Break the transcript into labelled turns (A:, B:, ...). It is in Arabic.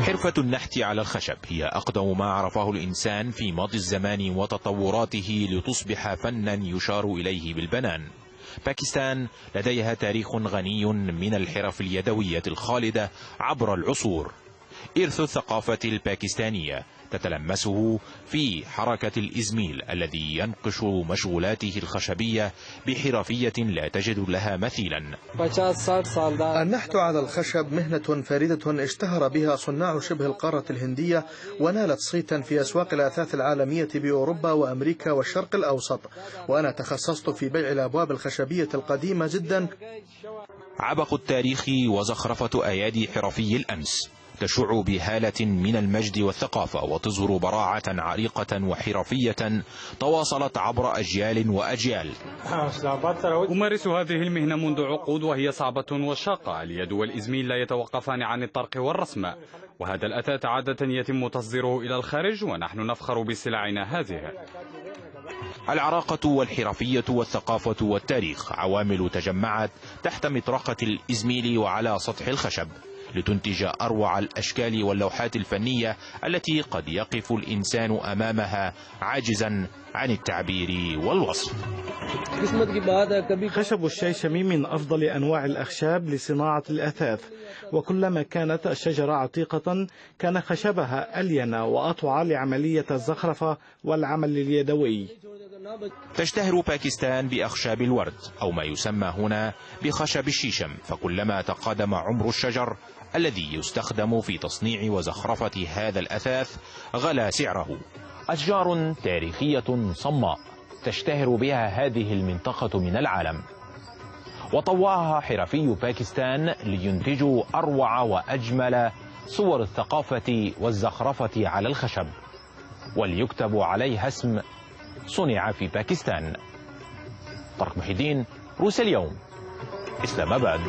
A: حرفة النحت على الخشب هي أقدم ما عرفه الإنسان في ماضي الزمان وتطوراته لتصبح فنا يشار إليه بالبنان. باكستان لديها تاريخ غني من الحرف اليدوية الخالدة عبر العصور. إرث الثقافة الباكستانية تتلمسه في حركة الإزميل الذي ينقش مشغولاته الخشبية بحرفية لا تجد لها مثيلا.
B: النحت على الخشب مهنة فريدة اشتهر بها صناع شبه القارة الهندية، ونالت صيتا في أسواق الأثاث العالمية بأوروبا وأمريكا والشرق الأوسط. وأنا تخصصت في بيع الأبواب الخشبية القديمة جدا.
A: عبق التاريخ وزخرفة أيادي حرفي الأمس تشع بهالة من المجد والثقافة، وتظهر براعة عريقة وحرفية تواصلت عبر أجيال وأجيال.
C: أمارس هذه المهنة منذ عقود وهي صعبة وشاقة. اليد والإزميل لا يتوقفان عن الطرق والرسم، وهذا الأثاث عادة يتم تصديره إلى الخارج، ونحن نفخر بسلعنا هذه.
A: العراقة والحرفية والثقافة والتاريخ عوامل تجمعت تحت مطرقة الإزميل وعلى سطح الخشب لتنتج أروع الأشكال واللوحات الفنية التي قد يقف الإنسان أمامها عاجزا عن التعبير والوصف.
D: خشب الشيشم من أفضل أنواع الأخشاب لصناعة الأثاث، وكلما كانت الشجرة عتيقة كان خشبها ألين وأطوع لعملية الزخرفة والعمل اليدوي.
A: تشتهر باكستان بأخشاب الورد أو ما يسمى هنا بخشب الشيشم، فكلما تقادم عمر الشجر الذي يستخدم في تصنيع وزخرفة هذا الأثاث غلا سعره. أشجار تاريخية صماء تشتهر بها هذه المنطقة من العالم، وطوعها حرفي باكستان لينتجوا أروع وأجمل صور الثقافة والزخرفة على الخشب، وليكتب عليها اسم صنع في باكستان. طارق محي الدين، روسيا اليوم، إسلام آباد.